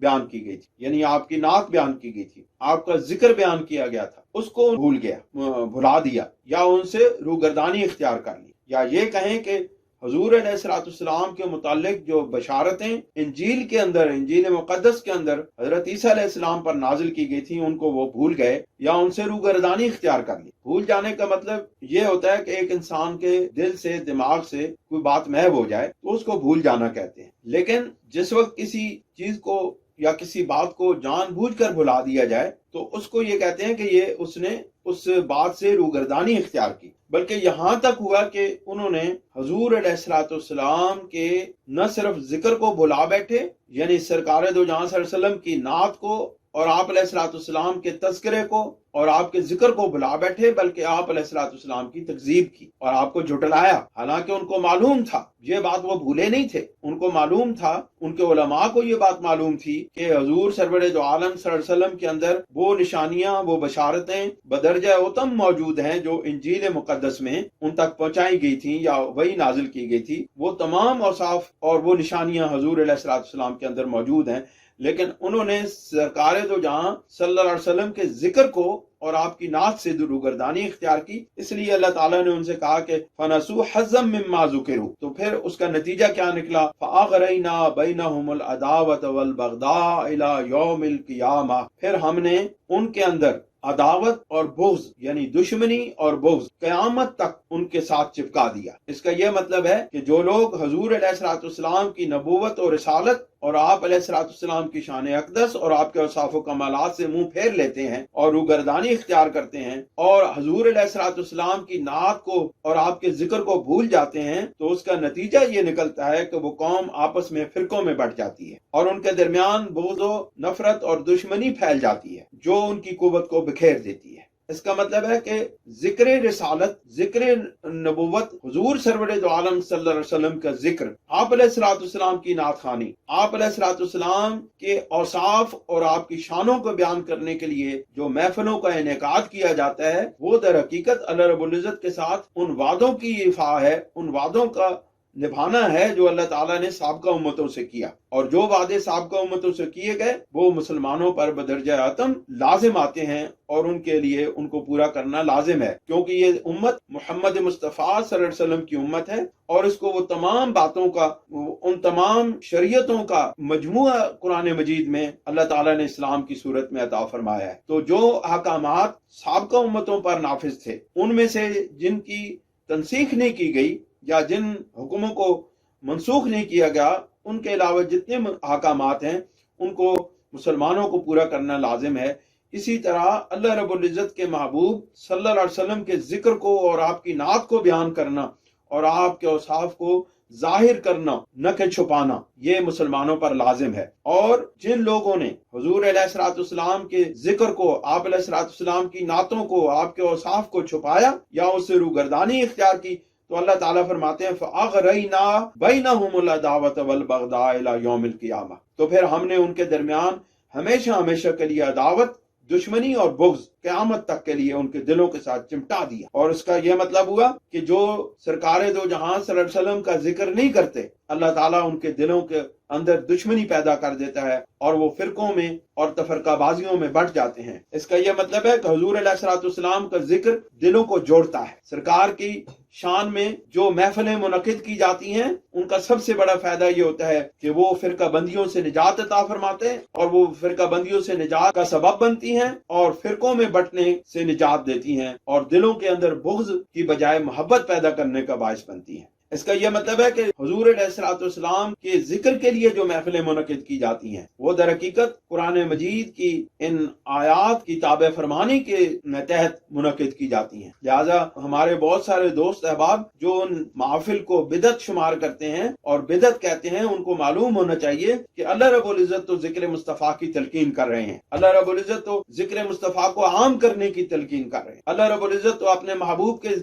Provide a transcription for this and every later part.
بیان کی گئی تھی، یعنی آپ کی نعت بیان کی گئی تھی، آپ کا ذکر بیان کیا گیا تھا، اس کو بھول گیا، بھلا دیا، یا ان سے روگردانی اختیار کر لی، یا یہ کہیں کہ حضور علیہ الصلوۃ والسلام کے متعلق جو بشارتیں انجیل کے اندر، انجیل مقدس کے اندر حضرت عیسیٰ علیہ السلام پر نازل کی گئی تھی، ان کو وہ بھول گئے یا ان سے روگردانی اختیار کر لی۔ بھول جانے کا مطلب یہ ہوتا ہے کہ ایک انسان کے دل سے، دماغ سے کوئی بات محو ہو جائے تو اس کو بھول جانا کہتے ہیں۔ لیکن جس وقت کسی چیز کو یا کسی بات کو جان بوجھ کر بھلا دیا جائے تو اس کو یہ کہتے ہیں کہ یہ اس نے اس بات سے روگردانی اختیار کی۔ بلکہ یہاں تک ہوا کہ انہوں نے حضور علیہ الصلوۃ والسلام کے نہ صرف ذکر کو بھلا بیٹھے، یعنی سرکار دو جہاں صلی اللہ علیہ وسلم کی نعت کو اور آپ علیہ الصلوۃ والسلام کے تذکرے کو اور آپ کے ذکر کو بھلا بیٹھے، بلکہ آپ علیہ الصلوۃ والسلام کی تکذیب کی اور آپ کو جھٹلایا، حالانکہ ان کو معلوم تھا، یہ بات وہ بھولے نہیں تھے، ان کو معلوم تھا، ان کے علماء کو یہ بات معلوم تھی کہ حضور سرور دو عالم صلی اللہ علیہ وسلم کے اندر وہ نشانیاں، وہ بشارتیں بدرجہ اتم موجود ہیں جو انجیل مقدس میں ان تک پہنچائی گئی تھیں یا وہی نازل کی گئی تھی، وہ تمام اوصاف اور وہ نشانیاں حضور علیہ الصلوۃ والسلام کے اندر موجود ہیں، لیکن انہوں نے سرکار دو جہاں صلی اللہ علیہ وسلم کے ذکر کو اور آپ کی نعت سے روگردانی اختیار کی۔ اس لیے اللہ تعالیٰ نے ان سے کہا کہ فَنَسُوا حَظًّا مِّمَّا ذُكِرُوا، تو پھر اس کا نتیجہ کیا نکلا؟ فَأَغْرَيْنَا بَيْنَهُمُ الْعَدَاوَةَ وَالْبَغْضَاءَ إِلَى يَوْمِ الْقِيَامَةِ، پھر ہم نے ان کے اندر عداوت اور بغض یعنی دشمنی اور بغض قیامت تک ان کے ساتھ چپکا دیا۔ اس کا یہ مطلب ہے کہ جو لوگ حضور علیہ الصلوۃ والسلام کی نبوت اور رسالت اور آپ علیہ الصلوۃ والسلام کی شان اقدس اور آپ کے اوصاف و کمالات سے منہ پھیر لیتے ہیں اور روگردانی اختیار کرتے ہیں اور حضور علیہ الصلوۃ والسلام کی نعت کو اور آپ کے ذکر کو بھول جاتے ہیں، تو اس کا نتیجہ یہ نکلتا ہے کہ وہ قوم آپس میں فرقوں میں بٹ جاتی ہے اور ان کے درمیان بغض و نفرت اور دشمنی پھیل جاتی ہے جو ان کی قوت کو بکھیر دیتی ہے۔ اس کا مطلب ہے کہ ذکر رسالت، ذکر نبوت، حضور سرور دو عالم صلی اللہ علیہ وسلم کا ذکر، آپ علیہ الصلوۃ والسلام کی نعت خوانی، آپ علیہ الصلوۃ والسلام کے اوصاف اور آپ کی شانوں کو بیان کرنے کے لیے جو محفلوں کا انعقاد کیا جاتا ہے، وہ در حقیقت اللہ رب العزت کے ساتھ ان وعدوں کی اِفا ہے، ان وعدوں کا نبھانا ہے جو اللہ تعالیٰ نے سابقہ امتوں سے کیا، اور جو وعدے سابقہ امتوں سے کیے گئے وہ مسلمانوں پر بدرجہ اتم لازم آتے ہیں اور ان کے لیے ان کو پورا کرنا لازم ہے، کیونکہ یہ امت محمد مصطفیٰ صلی اللہ علیہ وسلم کی امت ہے اور اس کو وہ تمام باتوں کا، ان تمام شریعتوں کا مجموعہ قرآن مجید میں اللہ تعالیٰ نے اسلام کی صورت میں عطا فرمایا ہے۔ تو جو احکامات سابقہ امتوں پر نافذ تھے، ان میں سے جن کی تنسیخ نہیں کی گئی یا جن حکموں کو منسوخ نہیں کیا گیا، ان کے علاوہ جتنے احکامات ہیں ان کو مسلمانوں کو پورا کرنا لازم ہے۔ اسی طرح اللہ رب العزت کے محبوب صلی اللہ علیہ وسلم کے ذکر کو اور آپ کی نعت کو بیان کرنا اور آپ کے اوصاف کو ظاہر کرنا، نہ کہ چھپانا، یہ مسلمانوں پر لازم ہے۔ اور جن لوگوں نے حضور علیہ الصلوۃ والسلام کے ذکر کو، آپ علیہ الصلوۃ والسلام کی نعتوں کو، آپ کے اوصاف کو چھپایا یا اس سے روگردانی اختیار کی، تو اللہ تعالیٰ فرماتے ہیں فَأَغْرَيْنَا بَيْنَهُمُ الْعَدَاوَةَ وَالْبَغْضَاءَ إِلَى يَوْمِ الْقِيَامَةِ، تو پھر ہم نے ان کے درمیان ہمیشہ ہمیشہ کے لیے عداوت، دشمنی اور بغض قیامت تک کے لیے ان کے دلوں کے ساتھ چمٹا دیا۔ اور اس کا یہ مطلب ہوا کہ جو سرکار دو جہاں صلی اللہ علیہ وسلم کا ذکر نہیں کرتے، اللہ تعالیٰ ان کے دلوں کے اندر دشمنی پیدا کر دیتا ہے اور وہ فرقوں میں اور تفرقہ بازیوں میں بٹ جاتے ہیں۔ اس کا یہ مطلب ہے کہ حضور علیہ الصلوۃ والسلام کا ذکر دلوں کو جوڑتا ہے۔ سرکار کی شان میں جو محفلیں منعقد کی جاتی ہیں، ان کا سب سے بڑا فائدہ یہ ہوتا ہے کہ وہ فرقہ بندیوں سے نجات عطا فرماتے ہیں اور وہ فرقہ بندیوں سے نجات کا سبب بنتی ہیں اور فرقوں میں بٹنے سے نجات دیتی ہیں اور دلوں کے اندر بغض کی بجائے محبت پیدا کرنے کا باعث بنتی ہیں۔ اس کا یہ مطلب ہے کہ حضور علیہ الصلوۃ والسلام کے ذکر کے لیے جو محفلیں منعقد کی جاتی ہیں وہ در حقیقت قرآن مجید کی ان آیات کی تابع فرمانی کے تحت منعقد کی جاتی ہیں۔ لہٰذا ہمارے بہت سارے دوست احباب جو ان محافل کو بدعت شمار کرتے ہیں اور بدعت کہتے ہیں، ان کو معلوم ہونا چاہیے کہ اللہ رب العزت تو ذکر مصطفیٰ کی تلقین کر رہے ہیں، اللہ رب العزت تو ذکر مصطفیٰ کو عام کرنے کی تلقین کر رہے ہیں، اللہ رب العزت تو اپنے محبوب کے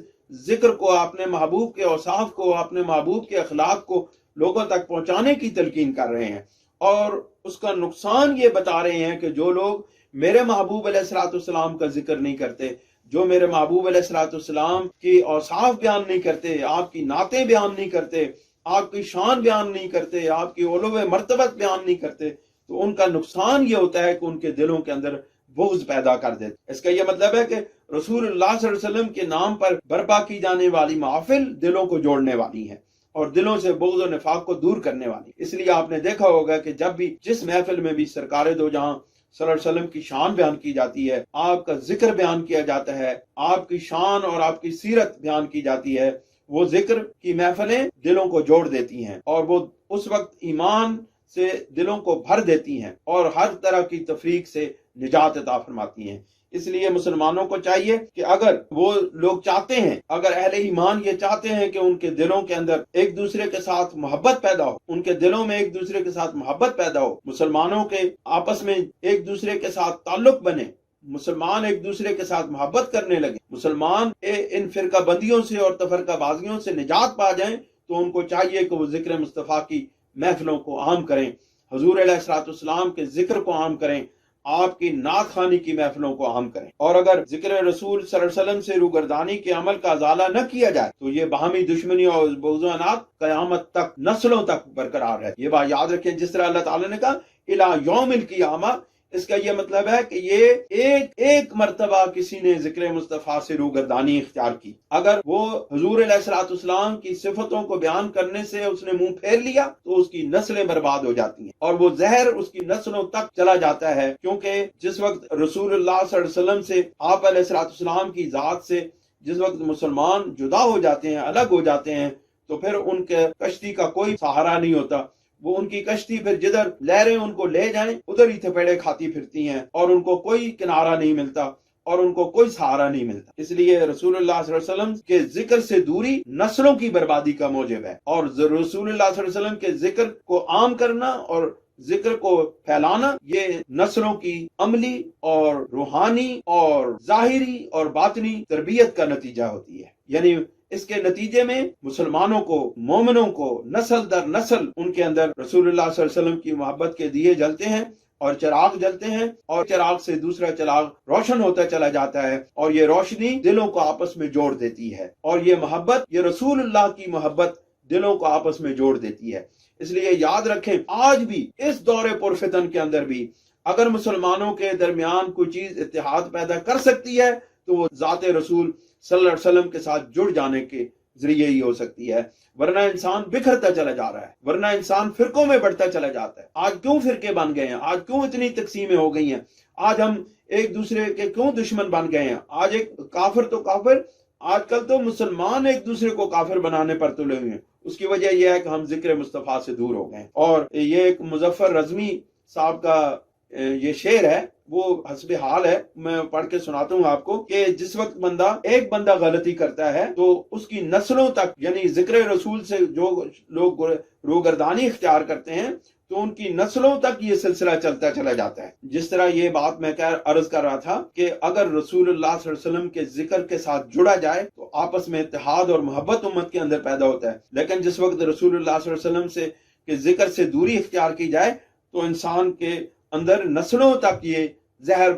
ذکر کو، اپنے محبوب کے اوصاف کو، اپنے محبوب کے اخلاق کو لوگوں تک پہنچانے کی تلقین کر رہے ہیں، اور اس کا نقصان یہ بتا رہے ہیں کہ جو لوگ میرے محبوب علیہ الصلوۃ والسلام کا ذکر نہیں کرتے، جو میرے محبوب علیہ الصلوۃ والسلام کی اوصاف بیان نہیں کرتے، آپ کی نعتیں بیان نہیں کرتے، آپ کی شان بیان نہیں کرتے، آپ کی علو مرتبت بیان نہیں کرتے، تو ان کا نقصان یہ ہوتا ہے کہ ان کے دلوں کے اندر بغض پیدا کر دیتے۔ اس کا یہ مطلب ہے کہ رسول اللہ صلی اللہ علیہ وسلم کے نام پر برپا کی جانے والی محافل دلوں کو جوڑنے والی ہیں اور دلوں سے بغض و نفاق کو دور کرنے والی۔ اس لیے آپ نے دیکھا ہوگا کہ جب بھی جس محفل میں بھی سرکار دو جہاں صلی اللہ علیہ وسلم کی شان بیان کی جاتی ہے، آپ کا ذکر بیان کیا جاتا ہے، آپ کی شان اور آپ کی سیرت بیان کی جاتی ہے، وہ ذکر کی محفلیں دلوں کو جوڑ دیتی ہیں اور وہ اس وقت ایمان سے دلوں کو بھر دیتی ہیں اور ہر طرح کی تفریق سے نجات عطا فرماتی ہیں۔ اس لیے مسلمانوں کو چاہیے کہ اگر وہ لوگ چاہتے ہیں، اگر اہل ایمان یہ چاہتے ہیں کہ ان کے دلوں کے اندر ایک دوسرے کے ساتھ محبت پیدا ہو، ان کے دلوں میں ایک دوسرے کے ساتھ محبت پیدا ہو، مسلمانوں کے آپس میں ایک دوسرے کے ساتھ تعلق بنے، مسلمان ایک دوسرے کے ساتھ محبت کرنے لگے، مسلمان ان فرقہ بندیوں سے اور تفرقہ بازیوں سے نجات پا جائیں، تو ان کو چاہیے کہ وہ ذکر مصطفیٰ کی محفلوں کو عام کریں، حضور علیہ الصلوۃ والسلام کے ذکر کو عام کریں، آپ کی نعت خوانی کی محفلوں کو عام کریں۔ اور اگر ذکر رسول صلی اللہ علیہ وسلم سے روگردانی کے عمل کا ازالہ نہ کیا جائے تو یہ باہمی دشمنی اور بغض و عناد قیامت تک، نسلوں تک برقرار ہے۔ یہ بات یاد رکھیں، جس طرح اللہ تعالیٰ نے کہا الی یوم القیامہ، اس کا یہ مطلب ہے کہ یہ ایک مرتبہ کسی نے ذکر مصطفیٰ سے روگردانی اختیار کی، اگر وہ حضور علیہ الصلوۃ والسلام کی صفتوں کو بیان کرنے سے اس نے منہ پھیر لیا تو اس کی نسلیں برباد ہو جاتی ہیں اور وہ زہر اس کی نسلوں تک چلا جاتا ہے، کیونکہ جس وقت رسول اللہ صلی اللہ علیہ وسلم سے، آپ علیہ الصلوۃ والسلام کی ذات سے جس وقت مسلمان جدا ہو جاتے ہیں، الگ ہو جاتے ہیں، تو پھر ان کے کشتی کا کوئی سہارا نہیں ہوتا۔ وہ ان کی کشتی پھر جدھر لہریں ان کو لے جائیں ادھر ہی تھپیڑے کھاتی پھرتی ہیں اور ان کو کوئی کنارہ نہیں ملتا اور ان کو کوئی سہارا نہیں ملتا۔ اس لیے رسول اللہ صلی اللہ علیہ وسلم کے ذکر سے دوری نسلوں کی بربادی کا موجب ہے، اور رسول اللہ صلی اللہ علیہ وسلم کے ذکر کو عام کرنا اور ذکر کو پھیلانا یہ نسلوں کی عملی اور روحانی اور ظاہری اور باطنی تربیت کا نتیجہ ہوتی ہے۔ یعنی اس کے نتیجے میں مسلمانوں کو، مومنوں کو نسل در نسل ان کے اندر رسول اللہ صلی اللہ علیہ وسلم کی محبت کے دیے جلتے ہیں اور چراغ جلتے ہیں، اور چراغ سے دوسرا چراغ روشن ہوتا چلا جاتا ہے، اور یہ روشنی دلوں کو آپس میں جوڑ دیتی ہے، اور یہ محبت، یہ رسول اللہ کی محبت دلوں کو آپس میں جوڑ دیتی ہے۔ اس لیے یاد رکھیں، آج بھی اس دور پرفتن کے اندر بھی اگر مسلمانوں کے درمیان کوئی چیز اتحاد پیدا کر سکتی ہے تو وہ ذات رسول صلی اللہ علیہ وسلم کے ساتھ جڑ جانے کے ذریعے ہی ہو سکتی ہے، ورنہ انسان بکھرتا چلا جا رہا ہے، ورنہ انسان فرقوں میں بڑھتا چلا جاتا ہے۔ آج کیوں فرقے بن گئے ہیں؟ آج کیوں اتنی تقسیمیں ہو گئی ہیں؟ آج ہم ایک دوسرے کے کیوں دشمن بن گئے ہیں؟ آج ایک کافر تو کافر، آج کل تو مسلمان ایک دوسرے کو کافر بنانے پر تلے ہوئے ہیں۔ اس کی وجہ یہ ہے کہ ہم ذکر مصطفیٰ سے دور ہو گئے۔ اور یہ ایک مظفر رضمی صاحب کا یہ شعر ہے، وہ حسب حال ہے، میں پڑھ کے سناتا ہوں آپ کو، کہ جس وقت ایک بندہ غلطی کرتا ہے تو اس کی نسلوں تک، یعنی ذکر رسول سے جو لوگ روگردانی اختیار کرتے ہیں تو ان کی نسلوں تک یہ سلسلہ چلتا چلا جاتا ہے۔ جس طرح یہ بات میں عرض کر رہا تھا کہ اگر رسول اللہ صلی اللہ علیہ وسلم کے ذکر کے ساتھ جڑا جائے تو آپس میں اتحاد اور محبت امت کے اندر پیدا ہوتا ہے، لیکن جس وقت رسول اللہ صلی اللہ علیہ وسلم سے کے ذکر سے دوری اختیار کی جائے تو انسان کے اندر نسلوں تک یہ زہر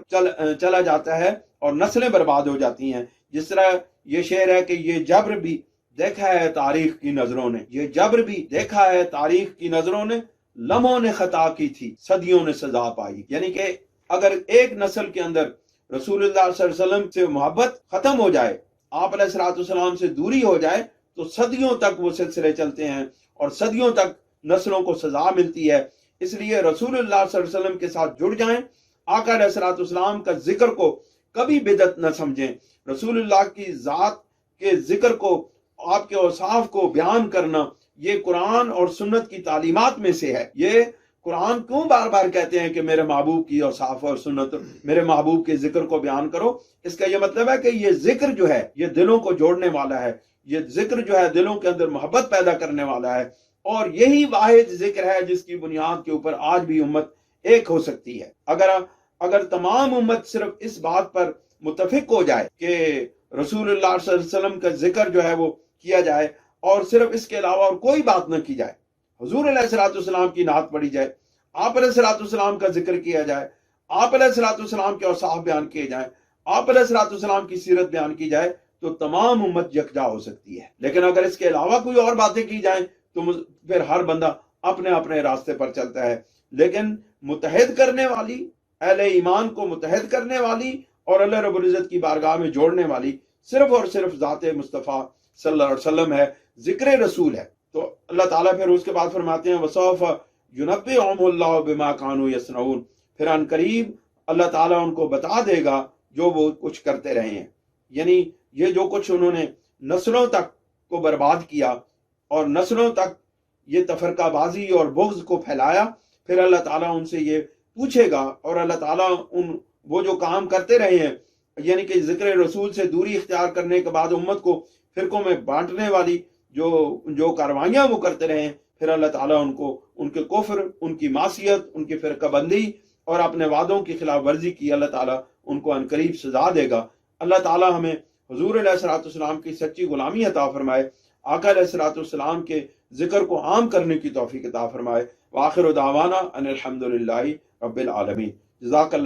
چلا جاتا ہے اور نسلیں برباد ہو جاتی ہیں۔ جس طرح یہ شعر ہے کہ یہ جبر بھی دیکھا ہے تاریخ کی نظروں نے، یہ جبر بھی دیکھا ہے تاریخ کی نظروں نے، لمحوں نے خطا کی تھی صدیوں نے سزا پائی۔ یعنی کہ اگر ایک نسل کے اندر رسول اللہ صلی اللہ علیہ وسلم سے محبت ختم ہو جائے، آپ علیہ الصلوۃ والسلام سے دوری ہو جائے، تو صدیوں تک وہ سلسلے چلتے ہیں اور صدیوں تک نسلوں کو سزا ملتی ہے۔ اس لیے رسول اللہ صلی اللہ علیہ وسلم کے ساتھ جڑ جائیں، آقا علیہ الصلوۃ والسلام کا ذکر کو کبھی بدعت نہ سمجھیں، رسول اللہ کی ذات کے ذکر کو، آپ کے اوصاف کو بیان کرنا یہ قرآن اور سنت کی تعلیمات میں سے ہے۔ یہ قرآن کیوں بار بار کہتے ہیں کہ میرے محبوب کی اوصاف اور سنت، میرے محبوب کے ذکر کو بیان کرو؟ اس کا یہ مطلب ہے کہ یہ ذکر جو ہے یہ دلوں کو جوڑنے والا ہے، یہ ذکر جو ہے دلوں کے اندر محبت پیدا کرنے والا ہے، اور یہی واحد ذکر ہے جس کی بنیاد کے اوپر آج بھی امت ایک ہو سکتی ہے۔ اگر تمام امت صرف اس بات پر متفق ہو جائے کہ رسول اللہ صلی اللہ علیہ وسلم کا ذکر جو ہے وہ کیا جائے اور صرف اس کے علاوہ اور کوئی بات نہ کی جائے، حضور علیہ الصلوۃ والسلام کی نعت پڑھی جائے، آپ علیہ الصلوۃ والسلام کا ذکر کیا جائے، آپ علیہ الصلوۃ والسلام کے اوصاف بیان کیے جائیں، آپ علیہ الصلوۃ والسلام کی سیرت بیان کی جائے، تو تمام امت یکجا ہو سکتی ہے۔ لیکن اگر اس کے علاوہ کوئی اور باتیں کی جائیں تو پھر ہر بندہ اپنے اپنے راستے پر چلتا ہے۔ لیکن متحد کرنے والی، اہل ایمان کو متحد کرنے والی اور اللہ رب العزت کی بارگاہ میں جوڑنے والی صرف اور صرف ذات مصطفیٰ صلی اللہ علیہ وسلم ہے، ذکر رسول ہے۔ تو اللہ تعالیٰ پھر اس کے بعد فرماتے ہیں وَسَوْفَ يُنَبِّئُهُمُ اللَّهُ بِمَا كَانُوا يَصْنَعُونَ، پھر ان قریب اللہ تعالیٰ ان کو بتا دے گا جو وہ کچھ کرتے رہے ہیں، یعنی یہ جو کچھ انہوں نے نسلوں تک کو برباد کیا اور نسلوں تک یہ تفرقہ بازی اور بغض کو پھیلایا، پھر اللہ تعالیٰ ان سے یہ پوچھے گا، اور اللہ تعالیٰ وہ جو کام کرتے رہے ہیں، یعنی کہ ذکر رسول سے دوری اختیار کرنے کے بعد امت کو فرقوں میں بانٹنے والی جو کاروائیاں وہ کرتے رہے ہیں، پھر اللہ تعالیٰ ان کو ان کے کفر، ان کی معصیت، ان کی فرقہ بندی اور اپنے وعدوں کی خلاف ورزی کی اللہ تعالیٰ ان کو عنقریب سزا دے گا۔ اللہ تعالیٰ ہمیں حضور علیہ الصلوۃ والسلام کی سچی غلامی عطا فرمائے، آقا علیہ الصلوۃ والسلام کے ذکر کو عام کرنے کی توفیق عطا فرمائے۔ وآخر دعوانا ان الحمد للہ رب العالمین۔ جزاک اللہ